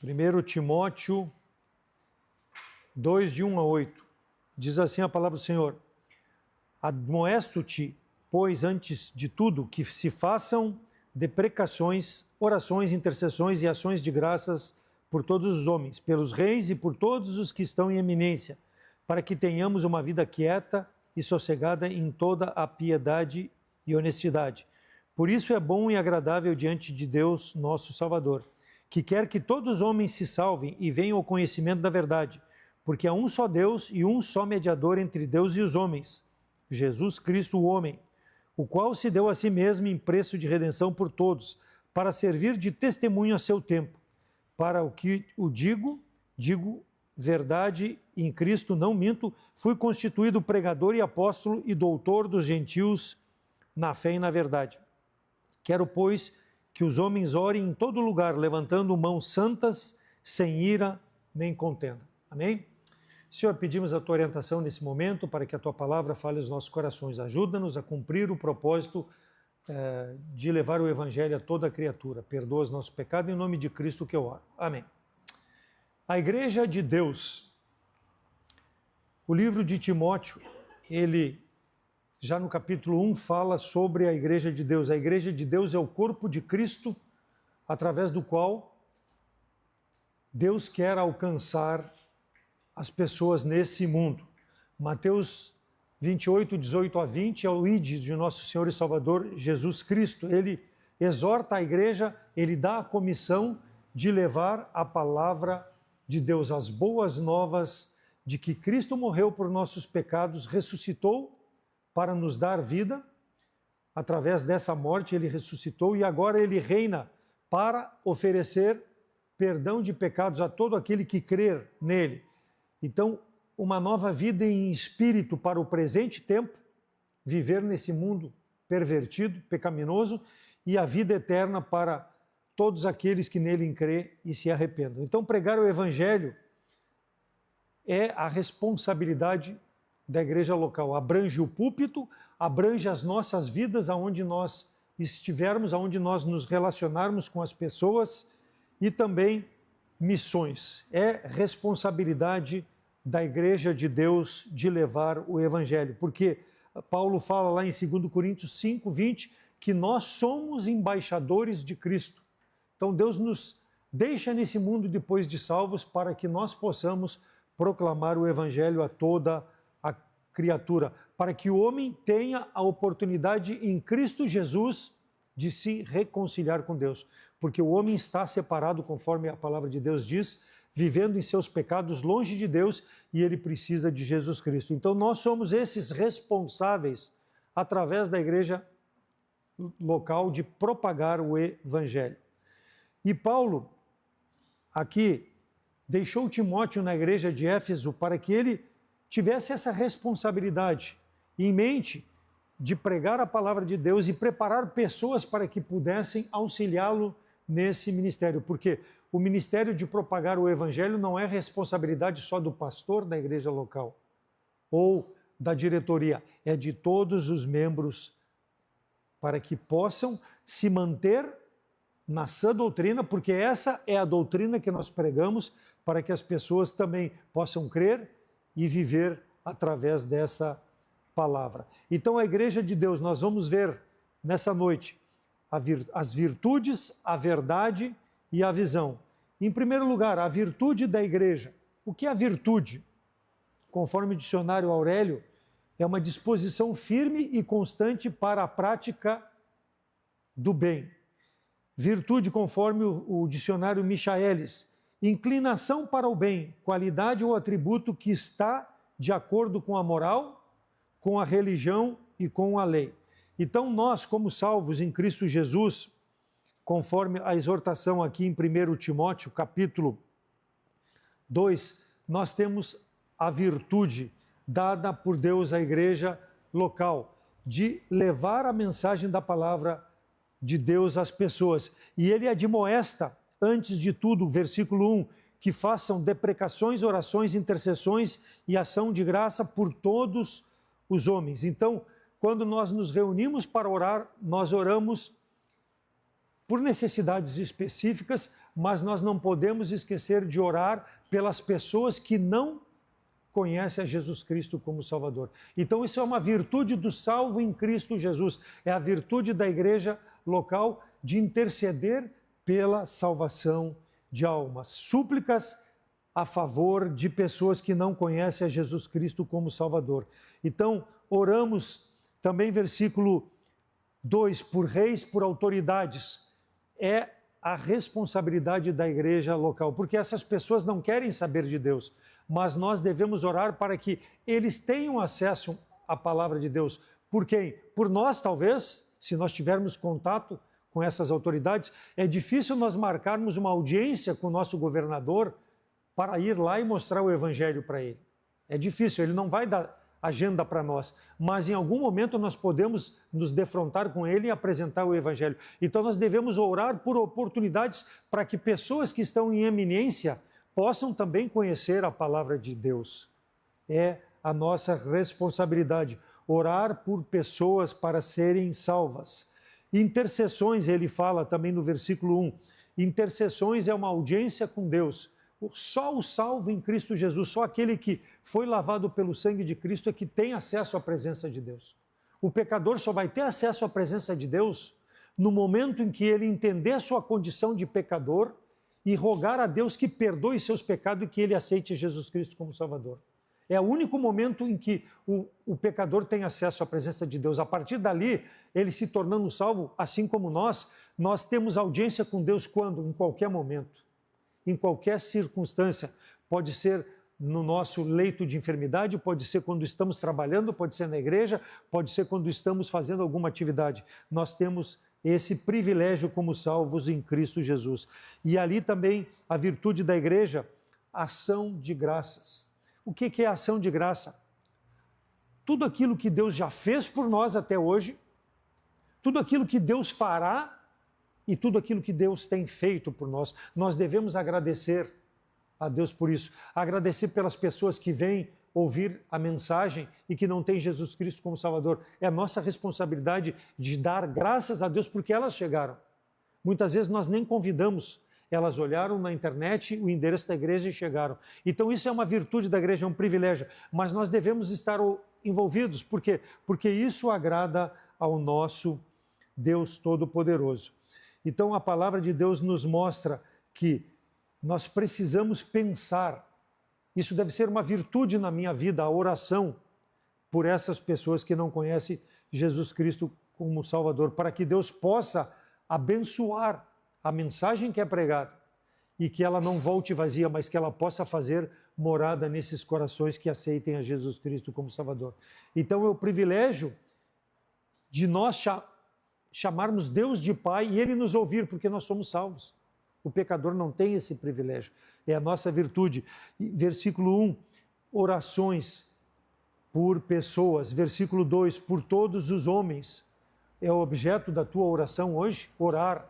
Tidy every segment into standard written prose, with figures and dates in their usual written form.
1 Timóteo 2, de 1 a 8. Diz assim a palavra do Senhor: Admoesto-te, pois, antes de tudo, que se façam deprecações, orações, intercessões e ações de graças por todos os homens, pelos reis e por todos os que estão em eminência, para que tenhamos uma vida quieta e sossegada em toda a piedade e honestidade. Por isso é bom e agradável diante de Deus, nosso Salvador, que quer que todos os homens se salvem e venham ao conhecimento da verdade, porque há um só Deus e um só mediador entre Deus e os homens, Jesus Cristo, o homem, o qual se deu a si mesmo em preço de redenção por todos, para servir de testemunho a seu tempo. Para o que o digo verdade em Cristo, não minto, fui constituído pregador e apóstolo e doutor dos gentios na fé e na verdade. Quero, pois, que os homens orem em todo lugar, levantando mãos santas, sem ira nem contenda. Amém? Senhor, pedimos a tua orientação nesse momento, para que a tua palavra fale aos nossos corações. Ajuda-nos a cumprir o propósito de levar o evangelho a toda a criatura. Perdoa os nossos pecados, em nome de Cristo que eu oro. Amém. A Igreja de Deus. O livro de Timóteo, ele já no capítulo 1 fala sobre a Igreja de Deus. A Igreja de Deus é o corpo de Cristo, através do qual Deus quer alcançar as pessoas nesse mundo. Mateus 28, 18 a 20 é o ide de nosso Senhor e Salvador Jesus Cristo. Ele exorta a igreja, ele dá a comissão de levar a palavra de Deus, as boas novas de que Cristo morreu por nossos pecados, ressuscitou para nos dar vida. Através dessa morte ele ressuscitou e agora ele reina para oferecer perdão de pecados a todo aquele que crer nele. Então, uma nova vida em espírito para o presente tempo, viver nesse mundo pervertido, pecaminoso, e a vida eterna para todos aqueles que nele crê e se arrependam. Então, pregar o evangelho é a responsabilidade da igreja local. Abrange o púlpito, abrange as nossas vidas, aonde nós estivermos, aonde nós nos relacionarmos com as pessoas, e também missões. É responsabilidade da Igreja de Deus de levar o Evangelho, porque Paulo fala lá em 2 Coríntios 5, 20, que nós somos embaixadores de Cristo. Então Deus nos deixa nesse mundo depois de salvos para que nós possamos proclamar o Evangelho a toda a criatura, para que o homem tenha a oportunidade em Cristo Jesus de se reconciliar com Deus, porque o homem está separado, conforme a palavra de Deus diz, vivendo em seus pecados longe de Deus, e ele precisa de Jesus Cristo. Então nós somos esses responsáveis, através da igreja local, de propagar o evangelho. E Paulo, aqui, deixou Timóteo na igreja de Éfeso para que ele tivesse essa responsabilidade em mente de pregar a palavra de Deus e preparar pessoas para que pudessem auxiliá-lo nesse ministério, porque o ministério de propagar o evangelho não é responsabilidade só do pastor da igreja local ou da diretoria, é de todos os membros, para que possam se manter na sã doutrina, porque essa é a doutrina que nós pregamos, para que as pessoas também possam crer e viver através dessa palavra. Então a Igreja de Deus, nós vamos ver nessa noite as virtudes, a verdade e a visão. Em primeiro lugar, a virtude da igreja. O que é a virtude? Conforme o dicionário Aurélio, é uma disposição firme e constante para a prática do bem. Virtude, conforme o dicionário Michaelis, inclinação para o bem, qualidade ou atributo que está de acordo com a moral, com a religião e com a lei. Então nós, como salvos em Cristo Jesus, conforme a exortação aqui em 1 Timóteo, capítulo 2, nós temos a virtude dada por Deus à igreja local, de levar a mensagem da palavra de Deus às pessoas. E ele admoesta, antes de tudo, versículo 1, que façam deprecações, orações, intercessões e ação de graça por todos os homens. Então, quando nós nos reunimos para orar, nós oramos por necessidades específicas, mas nós não podemos esquecer de orar pelas pessoas que não conhecem a Jesus Cristo como Salvador. Então isso é uma virtude do salvo em Cristo Jesus, é a virtude da igreja local de interceder pela salvação de almas. Súplicas a favor de pessoas que não conhecem a Jesus Cristo como Salvador. Então, oramos também, versículo 2, por reis, por autoridades. É a responsabilidade da igreja local, porque essas pessoas não querem saber de Deus, mas nós devemos orar para que eles tenham acesso à palavra de Deus. Por quem? Por nós, talvez, se nós tivermos contato com essas autoridades. É difícil nós marcarmos uma audiência com o nosso governador para ir lá e mostrar o evangelho para ele. É difícil, ele não vai dar agenda para nós, mas em algum momento nós podemos nos defrontar com ele e apresentar o evangelho. Então nós devemos orar por oportunidades para que pessoas que estão em eminência possam também conhecer a palavra de Deus. É a nossa responsabilidade, orar por pessoas para serem salvas. Intercessões, ele fala também no versículo 1, intercessões é uma audiência com Deus. Só o salvo em Cristo Jesus, só aquele que foi lavado pelo sangue de Cristo é que tem acesso à presença de Deus. O pecador só vai ter acesso à presença de Deus no momento em que ele entender a sua condição de pecador e rogar a Deus que perdoe seus pecados e que ele aceite Jesus Cristo como Salvador. É o único momento em que o pecador tem acesso à presença de Deus. A partir dali, ele se tornando salvo, assim como nós temos audiência com Deus quando? Em qualquer momento. Em qualquer circunstância, pode ser no nosso leito de enfermidade, pode ser quando estamos trabalhando, pode ser na igreja, pode ser quando estamos fazendo alguma atividade. Nós temos esse privilégio como salvos em Cristo Jesus. E ali também a virtude da igreja, ação de graças. O que é ação de graça? Tudo aquilo que Deus já fez por nós até hoje, tudo aquilo que Deus fará, e tudo aquilo que Deus tem feito por nós, nós devemos agradecer a Deus por isso. Agradecer pelas pessoas que vêm ouvir a mensagem e que não têm Jesus Cristo como Salvador. É a nossa responsabilidade de dar graças a Deus porque elas chegaram. Muitas vezes nós nem convidamos, elas olharam na internet o endereço da igreja e chegaram. Então isso é uma virtude da igreja, é um privilégio, mas nós devemos estar envolvidos. Por quê? Porque isso agrada ao nosso Deus Todo-Poderoso. Então a palavra de Deus nos mostra que nós precisamos pensar, isso deve ser uma virtude na minha vida, a oração por essas pessoas que não conhecem Jesus Cristo como Salvador, para que Deus possa abençoar a mensagem que é pregada e que ela não volte vazia, mas que ela possa fazer morada nesses corações que aceitem a Jesus Cristo como Salvador. Então é o privilégio de nós chamarmos Deus de Pai e Ele nos ouvir, porque nós somos salvos. O pecador não tem esse privilégio, é a nossa virtude. Versículo 1, orações por pessoas. Versículo 2, por todos os homens. É o objeto da tua oração hoje, orar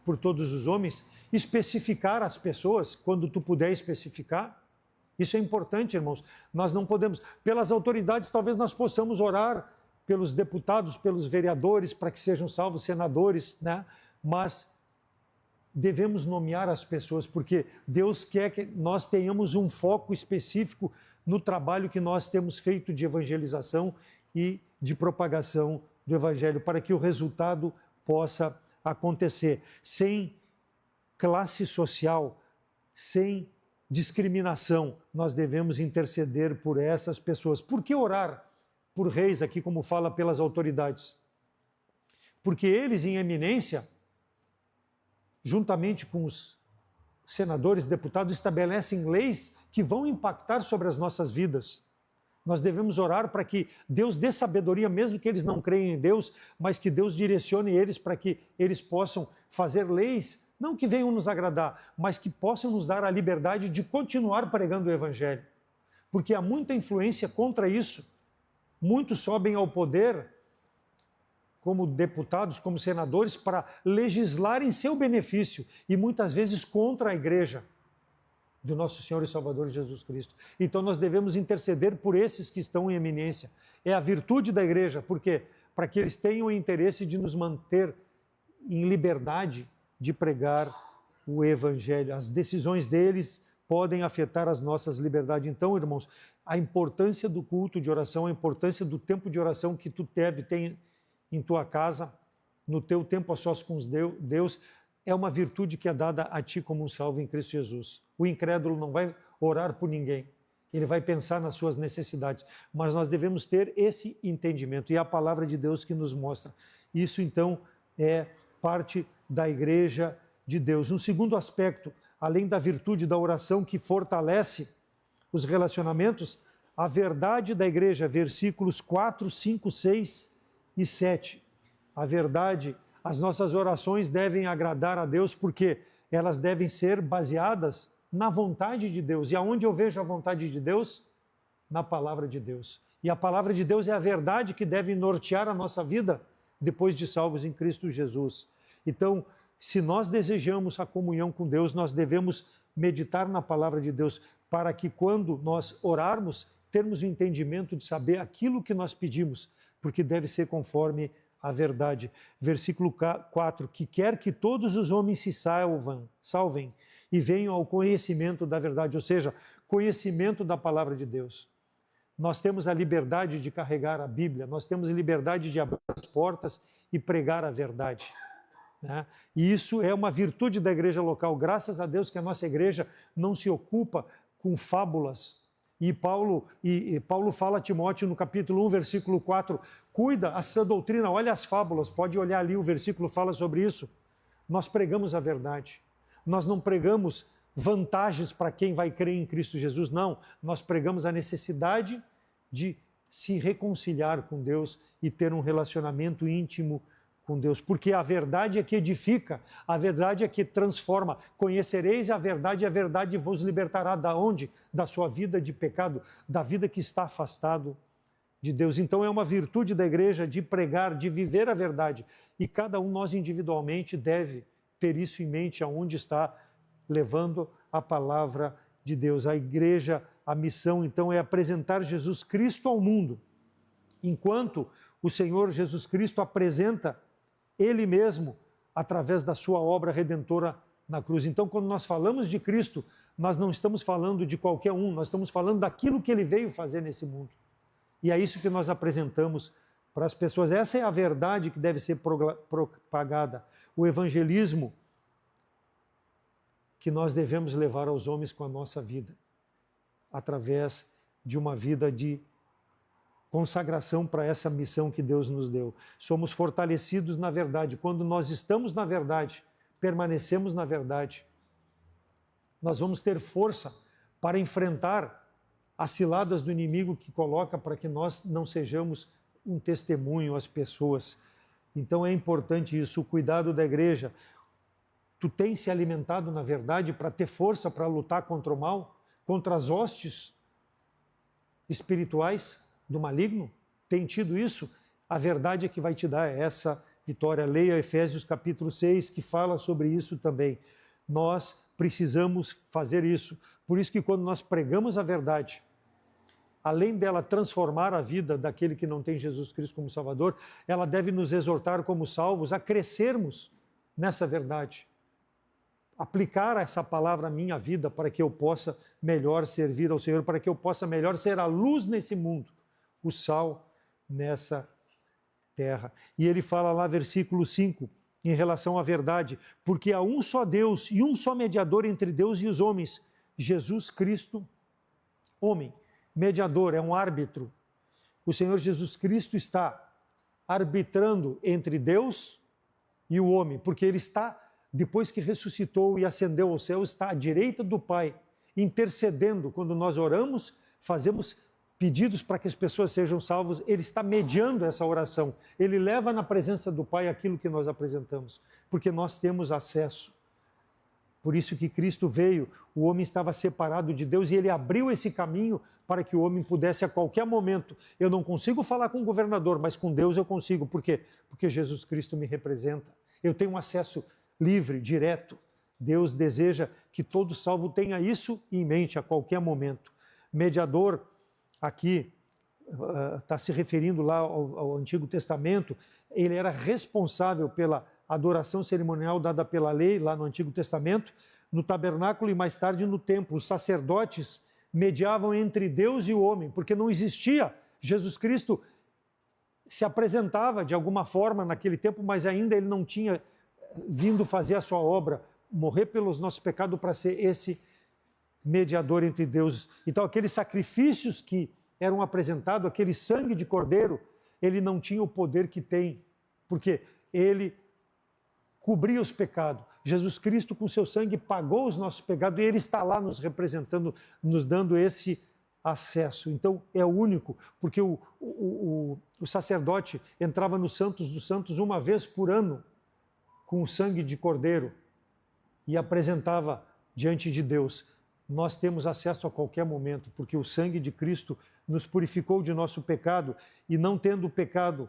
por todos os homens, especificar as pessoas, quando tu puder especificar. Isso é importante, irmãos. Nós não podemos, pelas autoridades, talvez nós possamos orar pelos deputados, pelos vereadores, para que sejam salvos, senadores, né? Mas devemos nomear as pessoas, porque Deus quer que nós tenhamos um foco específico no trabalho que nós temos feito de evangelização e de propagação do Evangelho, para que o resultado possa acontecer, sem classe social, sem discriminação. Nós devemos interceder por essas pessoas. Por que orar por reis aqui, como fala pelas autoridades? Porque eles, em eminência, juntamente com os senadores, deputados, estabelecem leis que vão impactar sobre as nossas vidas. Nós devemos orar para que Deus dê sabedoria, mesmo que eles não creiam em Deus, mas que Deus direcione eles para que eles possam fazer leis, não que venham nos agradar, mas que possam nos dar a liberdade de continuar pregando o Evangelho. Porque há muita influência contra isso. Muitos sobem ao poder como deputados, como senadores, para legislar em seu benefício e muitas vezes contra a igreja do nosso Senhor e Salvador Jesus Cristo. Então nós devemos interceder por esses que estão em eminência. É a virtude da igreja, por quê? Para que eles tenham o interesse de nos manter em liberdade de pregar o Evangelho. As decisões deles podem afetar as nossas liberdades. Então, irmãos, a importância do culto de oração, a importância do tempo de oração que tu deve ter em tua casa, no teu tempo a sós com Deus, é uma virtude que é dada a ti como um salvo em Cristo Jesus. O incrédulo não vai orar por ninguém, ele vai pensar nas suas necessidades, mas nós devemos ter esse entendimento, e é a palavra de Deus que nos mostra. Isso, então, é parte da igreja de Deus. Um segundo aspecto, além da virtude da oração que fortalece os relacionamentos, a verdade da igreja, versículos 4, 5, 6 e 7. A verdade, as nossas orações devem agradar a Deus porque elas devem ser baseadas na vontade de Deus. E aonde eu vejo a vontade de Deus? Na palavra de Deus. E a palavra de Deus é a verdade que deve nortear a nossa vida depois de salvos em Cristo Jesus. Então, se nós desejamos a comunhão com Deus, nós devemos meditar na palavra de Deus para que quando nós orarmos, termos o entendimento de saber aquilo que nós pedimos, porque deve ser conforme a verdade. Versículo 4, que quer que todos os homens se salvem e venham ao conhecimento da verdade, ou seja, conhecimento da palavra de Deus. Nós temos a liberdade de carregar a Bíblia, nós temos a liberdade de abrir as portas e pregar a verdade, né? E isso é uma virtude da igreja local. Graças a Deus que a nossa igreja não se ocupa com fábulas. E Paulo fala a Timóteo no capítulo 1, versículo 4, cuida a sã doutrina, olha as fábulas, pode olhar ali, o versículo fala sobre isso. Nós pregamos a verdade. Nós não pregamos vantagens para quem vai crer em Cristo Jesus, não. Nós pregamos a necessidade de se reconciliar com Deus e ter um relacionamento íntimo com Deus, porque a verdade é que edifica, a verdade é que transforma. Conhecereis a verdade e a verdade vos libertará da onde? Da sua vida de pecado, da vida que está afastado de Deus. Então é uma virtude da igreja de pregar, de viver a verdade, e cada um nós individualmente deve ter isso em mente aonde está levando a palavra de Deus. A igreja, a missão então é apresentar Jesus Cristo ao mundo, enquanto o Senhor Jesus Cristo apresenta Ele mesmo através da sua obra redentora na cruz. Então, quando nós falamos de Cristo, nós não estamos falando de qualquer um, nós estamos falando daquilo que Ele veio fazer nesse mundo. E é isso que nós apresentamos para as pessoas. Essa é a verdade que deve ser propagada. O evangelismo que nós devemos levar aos homens com a nossa vida, através de uma vida de consagração para essa missão que Deus nos deu. Somos fortalecidos na verdade. Quando nós estamos na verdade, permanecemos na verdade, nós vamos ter força para enfrentar as ciladas do inimigo que coloca para que nós não sejamos um testemunho às pessoas. Então é importante isso, o cuidado da igreja. Tu tens se alimentado na verdade para ter força para lutar contra o mal, contra as hostes espirituais do maligno? Tem tido isso? A verdade é que vai te dar essa vitória. Leia Efésios capítulo 6, que fala sobre isso também. Nós precisamos fazer isso. Por isso que quando nós pregamos a verdade, além dela transformar a vida daquele que não tem Jesus Cristo como Salvador, ela deve nos exortar como salvos a crescermos nessa verdade. Aplicar essa palavra à minha vida para que eu possa melhor servir ao Senhor, para que eu possa melhor ser a luz nesse mundo, o sal nessa terra. E ele fala lá, versículo 5, em relação à verdade, porque há um só Deus e um só mediador entre Deus e os homens, Jesus Cristo, homem. Mediador, é um árbitro. O Senhor Jesus Cristo está arbitrando entre Deus e o homem, porque ele está, depois que ressuscitou e ascendeu ao céu, está à direita do Pai, intercedendo. Quando nós oramos, fazemos pedidos para que as pessoas sejam salvas, ele está mediando essa oração. Ele leva na presença do Pai aquilo que nós apresentamos, porque nós temos acesso. Por isso que Cristo veio, o homem estava separado de Deus e ele abriu esse caminho para que o homem pudesse a qualquer momento. Eu não consigo falar com o governador, mas com Deus eu consigo. Por quê? Porque Jesus Cristo me representa. Eu tenho um acesso livre, direto. Deus deseja que todo salvo tenha isso em mente a qualquer momento. Mediador, aqui está se referindo lá ao Antigo Testamento, ele era responsável pela adoração cerimonial dada pela lei, lá no Antigo Testamento, no tabernáculo e mais tarde no templo. Os sacerdotes mediavam entre Deus e o homem, porque não existia. Jesus Cristo se apresentava de alguma forma naquele tempo, mas ainda ele não tinha vindo fazer a sua obra, morrer pelos nossos pecados para ser esse mediador entre Deus. Então, aqueles sacrifícios que eram apresentados, aquele sangue de cordeiro, ele não tinha o poder que tem, porque ele cobria os pecados. Jesus Cristo, com seu sangue, pagou os nossos pecados e ele está lá nos representando, nos dando esse acesso. Então, é único, porque o sacerdote entrava no Santos dos Santos uma vez por ano com o sangue de cordeiro e apresentava diante de Deus. Nós temos acesso a qualquer momento, porque o sangue de Cristo nos purificou de nosso pecado e, não tendo pecado,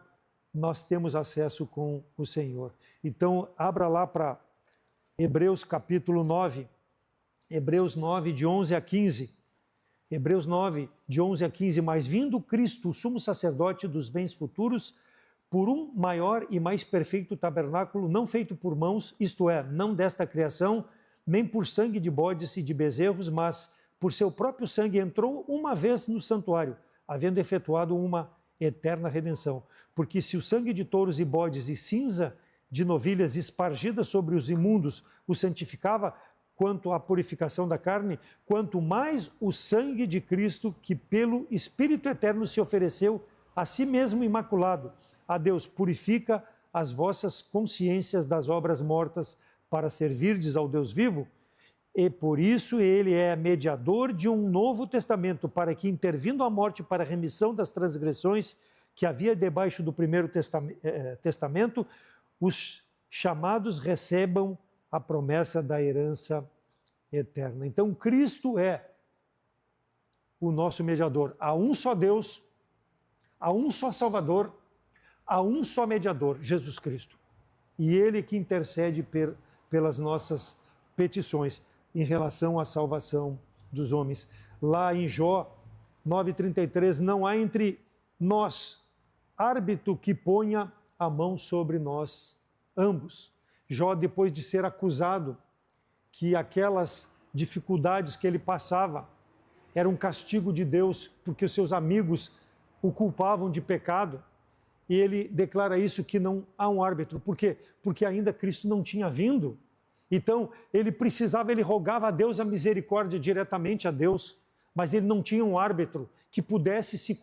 nós temos acesso com o Senhor. Então, abra lá para Hebreus capítulo 9, Hebreus 9, de 11 a 15. Hebreus 9, de 11 a 15. Mas vindo Cristo, o sumo sacerdote dos bens futuros, por um maior e mais perfeito tabernáculo, não feito por mãos, isto é, não desta criação, nem por sangue de bodes e de bezerros, mas por seu próprio sangue entrou uma vez no santuário, havendo efetuado uma eterna redenção. Porque se o sangue de touros e bodes e cinza de novilhas espargida sobre os imundos o santificava quanto à purificação da carne, quanto mais o sangue de Cristo, que pelo Espírito Eterno se ofereceu a si mesmo imaculado, a Deus, purifica as vossas consciências das obras mortas para servirdes ao Deus vivo, e por isso ele é mediador de um novo testamento, para que, intervindo a morte para a remissão das transgressões que havia debaixo do primeiro testamento, os chamados recebam a promessa da herança eterna. Então, Cristo é o nosso mediador. Há um só Deus, há um só Salvador, há um só mediador, Jesus Cristo. E ele que intercede pelas nossas petições em relação à salvação dos homens. Lá em Jó 9,33, não há entre nós árbitro que ponha a mão sobre nós ambos. Jó, depois de ser acusado que aquelas dificuldades que ele passava era um castigo de Deus, porque os seus amigos o culpavam de pecado, e ele declara isso, que não há um árbitro. Por quê? Porque ainda Cristo não tinha vindo. Então, ele rogava a Deus a misericórdia diretamente a Deus, mas ele não tinha um árbitro que pudesse se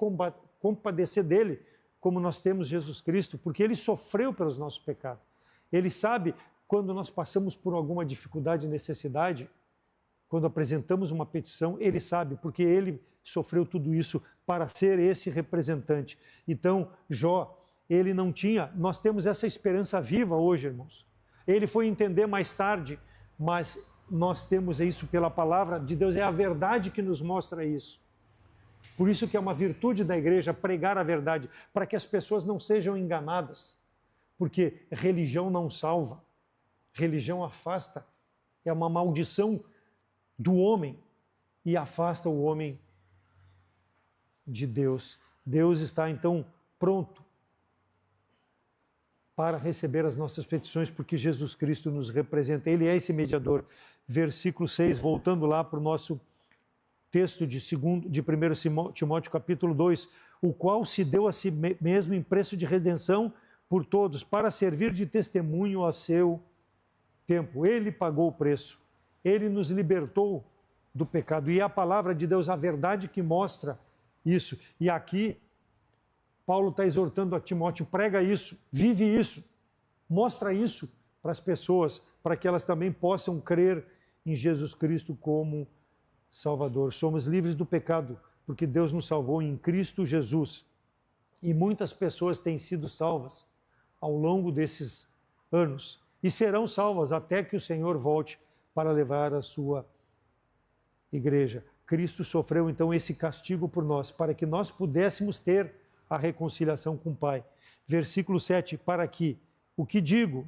compadecer dele, como nós temos Jesus Cristo, porque ele sofreu pelos nossos pecados. Ele sabe quando nós passamos por alguma dificuldade e necessidade, quando apresentamos uma petição, ele sabe, porque ele sofreu tudo isso para ser esse representante. Então, Jó, ele não tinha, nós temos essa esperança viva hoje, irmãos. Ele foi entender mais tarde, mas nós temos isso pela palavra de Deus, é a verdade que nos mostra isso. Por isso que é uma virtude da igreja pregar a verdade, para que as pessoas não sejam enganadas, porque religião não salva, religião afasta, é uma maldição do homem e afasta o homem de Deus. Deus está então pronto para receber as nossas petições, porque Jesus Cristo nos representa, ele é esse mediador. Versículo 6, voltando lá para o nosso texto de 1 Timóteo capítulo 2, o qual se deu a si mesmo em preço de redenção por todos, para servir de testemunho a seu tempo. Ele pagou o preço, ele nos libertou do pecado, e é a palavra de Deus, a verdade que mostra isso. E aqui, Paulo está exortando a Timóteo, prega isso, vive isso, mostra isso para as pessoas, para que elas também possam crer em Jesus Cristo como Salvador. Somos livres do pecado, porque Deus nos salvou em Cristo Jesus. E muitas pessoas têm sido salvas ao longo desses anos, e serão salvas até que o Senhor volte para levar a sua igreja. Cristo sofreu então esse castigo por nós, para que nós pudéssemos ter a reconciliação com o Pai. Versículo 7, para que, o que digo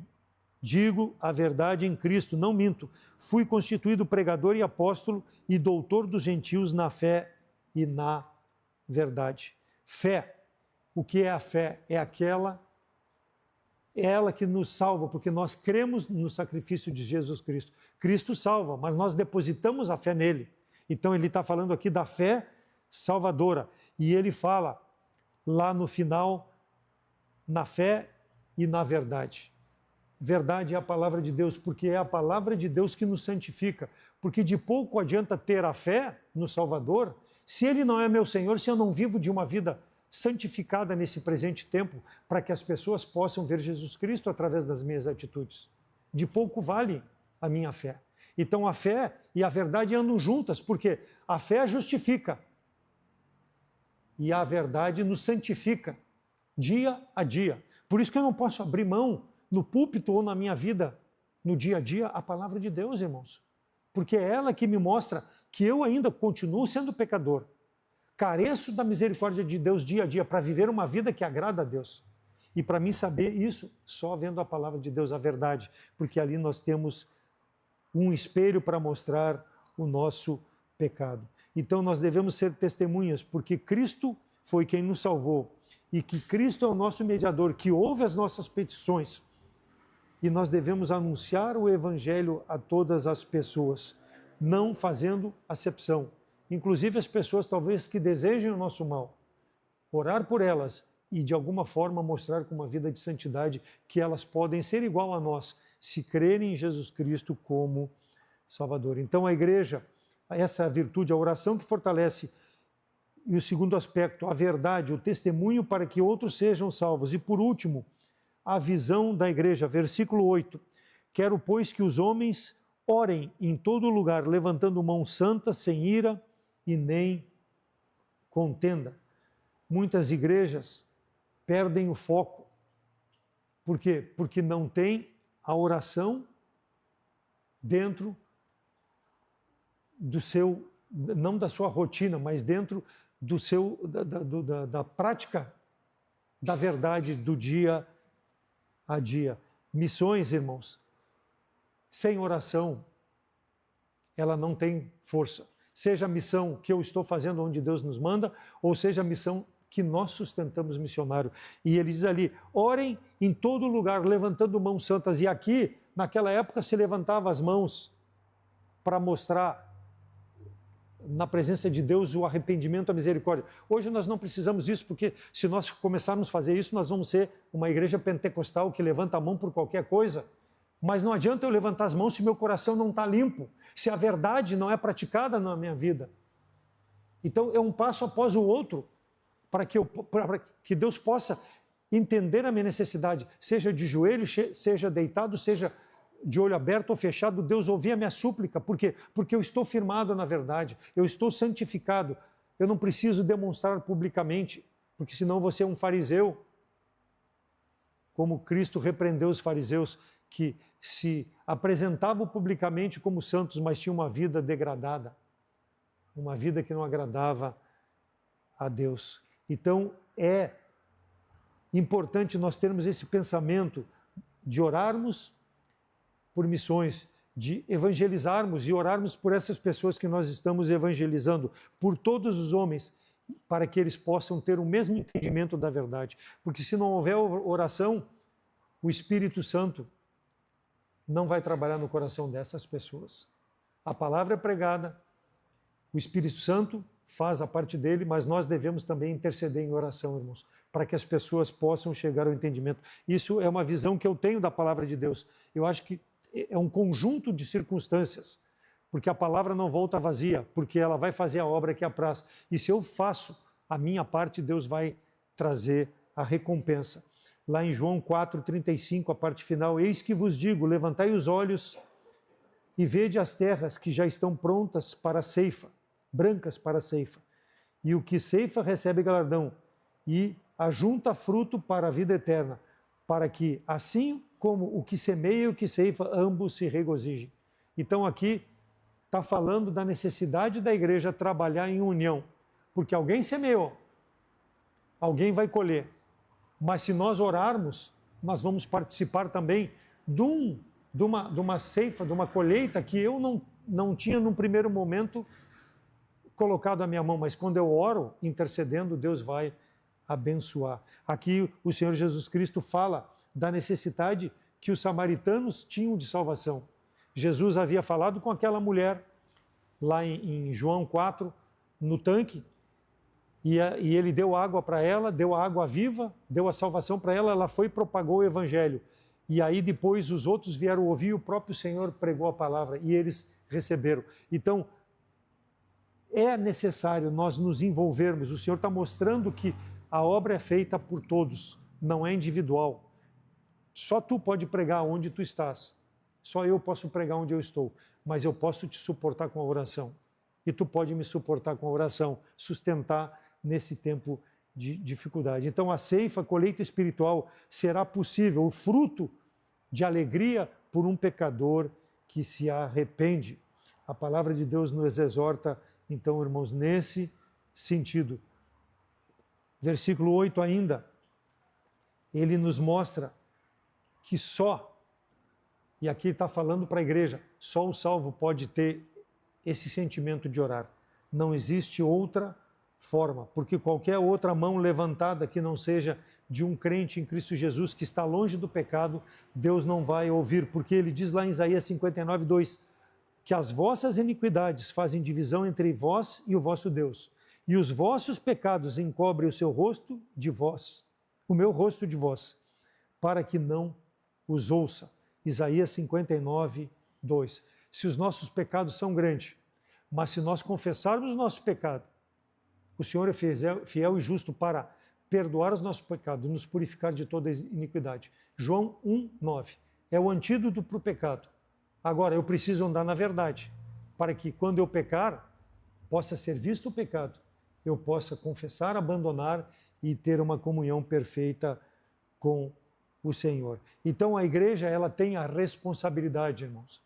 a verdade em Cristo, não minto. Fui constituído pregador e apóstolo e doutor dos gentios na fé e na verdade. Fé. O que é a fé? É aquela é ela que nos salva, porque nós cremos no sacrifício de Jesus Cristo. Cristo salva, mas nós depositamos a fé nele. Então ele está falando aqui da fé salvadora. E ele fala lá no final, na fé e na verdade. Verdade é a palavra de Deus, porque é a palavra de Deus que nos santifica. Porque de pouco adianta ter a fé no Salvador, se ele não é meu Senhor, se eu não vivo de uma vida santificada nesse presente tempo, para que as pessoas possam ver Jesus Cristo através das minhas atitudes. De pouco vale a minha fé. Então a fé e a verdade andam juntas, porque a fé justifica e a verdade nos santifica dia a dia. Por isso que eu não posso abrir mão no púlpito ou na minha vida, no dia a dia, a palavra de Deus, irmãos. Porque é ela que me mostra que eu ainda continuo sendo pecador. Careço da misericórdia de Deus dia a dia para viver uma vida que agrada a Deus. E para mim saber isso, só vendo a palavra de Deus, a verdade. Porque ali nós temos um espelho para mostrar o nosso pecado. Então nós devemos ser testemunhas, porque Cristo foi quem nos salvou. E que Cristo é o nosso mediador, que ouve as nossas petições. E nós devemos anunciar o Evangelho a todas as pessoas, não fazendo acepção. Inclusive as pessoas talvez que desejem o nosso mal. Orar por elas e de alguma forma mostrar com uma vida de santidade que elas podem ser igual a nós, se crerem em Jesus Cristo como Salvador. Então a igreja, essa virtude, a oração que fortalece. E o segundo aspecto, a verdade, o testemunho para que outros sejam salvos. E por último, a visão da igreja, versículo 8. Quero, pois, que os homens orem em todo lugar, levantando mão santa, sem ira e nem contenda. Muitas igrejas perdem o foco. Por quê? Porque não tem a oração dentro do seu, não da sua rotina, mas dentro do seu, da prática da verdade do dia a dia. Missões, irmãos, sem oração, ela não tem força. Seja a missão que eu estou fazendo onde Deus nos manda, ou seja a missão que nós sustentamos missionário. E ele diz ali, orem em todo lugar, levantando mãos santas. E aqui, naquela época, se levantava as mãos para mostrar na presença de Deus o arrependimento, a misericórdia. Hoje nós não precisamos disso, porque se nós começarmos a fazer isso, nós vamos ser uma igreja pentecostal que levanta a mão por qualquer coisa. Mas não adianta eu levantar as mãos se meu coração não está limpo, se a verdade não é praticada na minha vida. Então é um passo após o outro, para que Deus possa entender a minha necessidade, seja de joelho, seja deitado, seja de olho aberto ou fechado, Deus ouvir a minha súplica. Por quê? Porque eu estou firmado na verdade, eu estou santificado, eu não preciso demonstrar publicamente, porque senão você é um fariseu, como Cristo repreendeu os fariseus, que se apresentavam publicamente como santos, mas tinham uma vida degradada, uma vida que não agradava a Deus. Então é importante nós termos esse pensamento de orarmos por missões, de evangelizarmos e orarmos por essas pessoas que nós estamos evangelizando, por todos os homens, para que eles possam ter o mesmo entendimento da verdade. Porque se não houver oração, o Espírito Santo não vai trabalhar no coração dessas pessoas. A palavra é pregada, o Espírito Santo faz a parte dele, mas nós devemos também interceder em oração, irmãos, para que as pessoas possam chegar ao entendimento. Isso é uma visão que eu tenho da palavra de Deus. Eu acho que é um conjunto de circunstâncias, porque a palavra não volta vazia, porque ela vai fazer a obra que apraz. E se eu faço a minha parte, Deus vai trazer a recompensa. Lá em João 4,35, a parte final, eis que vos digo, levantai os olhos e vede as terras que já estão prontas para a ceifa, brancas para a ceifa. E o que ceifa recebe galardão, e ajunta fruto para a vida eterna, para que, assim como o que semeia e o que ceifa, ambos se regozijem. Então aqui está falando da necessidade da igreja trabalhar em união, porque alguém semeou, alguém vai colher. Mas se nós orarmos, nós vamos participar também de uma ceifa, de uma colheita que eu não tinha num primeiro momento colocado a minha mão, mas quando eu oro, intercedendo, Deus vai abençoar. Aqui o Senhor Jesus Cristo fala da necessidade que os samaritanos tinham de salvação. Jesus havia falado com aquela mulher lá em João 4, no tanque, e ele deu água para ela, deu a água viva, deu a salvação para ela, ela foi e propagou o evangelho. E aí depois os outros vieram ouvir e o próprio Senhor pregou a palavra e eles receberam. Então, é necessário nós nos envolvermos. O Senhor está mostrando que a obra é feita por todos, não é individual. Só tu pode pregar onde tu estás. Só eu posso pregar onde eu estou. Mas eu posso te suportar com a oração. E tu pode me suportar com a oração, sustentar nesse tempo de dificuldade. Então a ceifa, a colheita espiritual será possível, o fruto de alegria por um pecador que se arrepende. A palavra de Deus nos exorta, então, irmãos, nesse sentido. Versículo 8 ainda, ele nos mostra que só, e aqui está falando para a igreja, só o salvo pode ter esse sentimento de orar. Não existe outra forma, porque qualquer outra mão levantada que não seja de um crente em Cristo Jesus que está longe do pecado, Deus não vai ouvir, porque ele diz lá em Isaías 59, 2, que as vossas iniquidades fazem divisão entre vós e o vosso Deus, e os vossos pecados encobrem o seu rosto de vós, o meu rosto de vós, para que não os ouça. Isaías 59, 2. Se os nossos pecados são grandes, mas se nós confessarmos o nosso pecado, o Senhor é fiel e justo para perdoar os nossos pecados, nos purificar de toda iniquidade. João 1, 9. É o antídoto para o pecado. Agora, eu preciso andar na verdade, para que quando eu pecar, possa ser visto o pecado, eu possa confessar, abandonar e ter uma comunhão perfeita com o Senhor. Então a igreja, ela tem a responsabilidade, irmãos,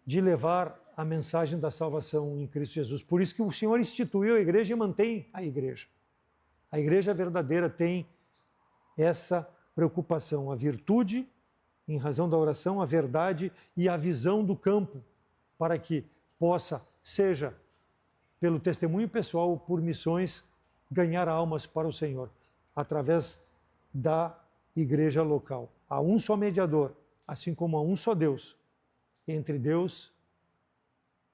de levar a mensagem da salvação em Cristo Jesus. Por isso que o Senhor instituiu a igreja e mantém a igreja. A igreja verdadeira tem essa preocupação, a virtude, em razão da oração, a verdade e a visão do campo, para que possa, seja pelo testemunho pessoal ou por missões, ganhar almas para o Senhor, através da igreja local. Há um só mediador, assim como há um só Deus. Entre Deus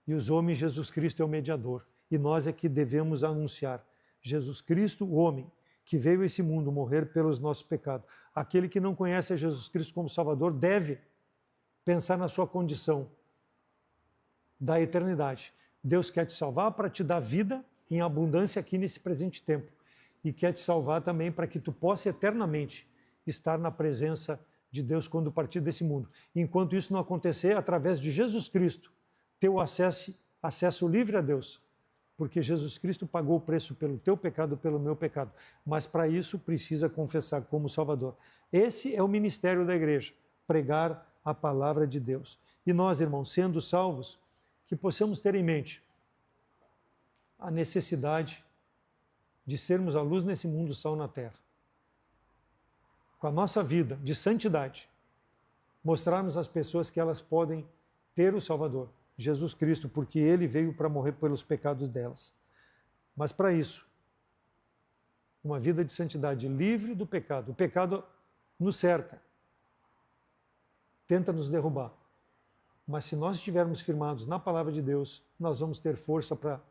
e os homens, Jesus Cristo é o mediador. E nós é que devemos anunciar Jesus Cristo, o homem, que veio a esse mundo morrer pelos nossos pecados. Aquele que não conhece a Jesus Cristo como Salvador deve pensar na sua condição da eternidade. Deus quer te salvar para te dar vida em abundância aqui nesse presente tempo. E quer te salvar também para que tu possa eternamente estar na presença de Deus quando partir desse mundo. Enquanto isso não acontecer, através de Jesus Cristo, ter o acesso livre a Deus, porque Jesus Cristo pagou o preço pelo teu pecado, pelo meu pecado. Mas para isso precisa confessar como Salvador. Esse é o ministério da igreja, pregar a palavra de Deus. E nós, irmãos, sendo salvos, que possamos ter em mente a necessidade de sermos a luz nesse mundo, sal na terra. Com a nossa vida de santidade, mostrarmos às pessoas que elas podem ter o Salvador, Jesus Cristo, porque Ele veio para morrer pelos pecados delas. Mas para isso, uma vida de santidade livre do pecado. O pecado nos cerca, tenta nos derrubar. Mas se nós estivermos firmados na palavra de Deus, nós vamos ter força para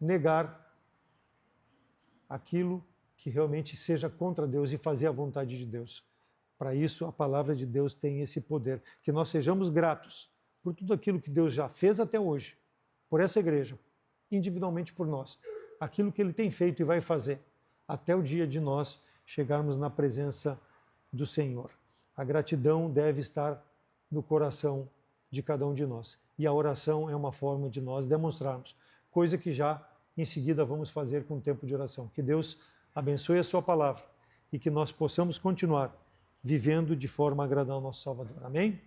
negar aquilo que realmente seja contra Deus e fazer a vontade de Deus. Para isso, a palavra de Deus tem esse poder. Que nós sejamos gratos por tudo aquilo que Deus já fez até hoje, por essa igreja, individualmente por nós. Aquilo que Ele tem feito e vai fazer, até o dia de nós chegarmos na presença do Senhor. A gratidão deve estar no coração de cada um de nós. E a oração é uma forma de nós demonstrarmos, coisa que já em seguida vamos fazer com o tempo de oração. Que Deus abençoe a sua palavra e que nós possamos continuar vivendo de forma a agradar ao nosso Salvador. Amém?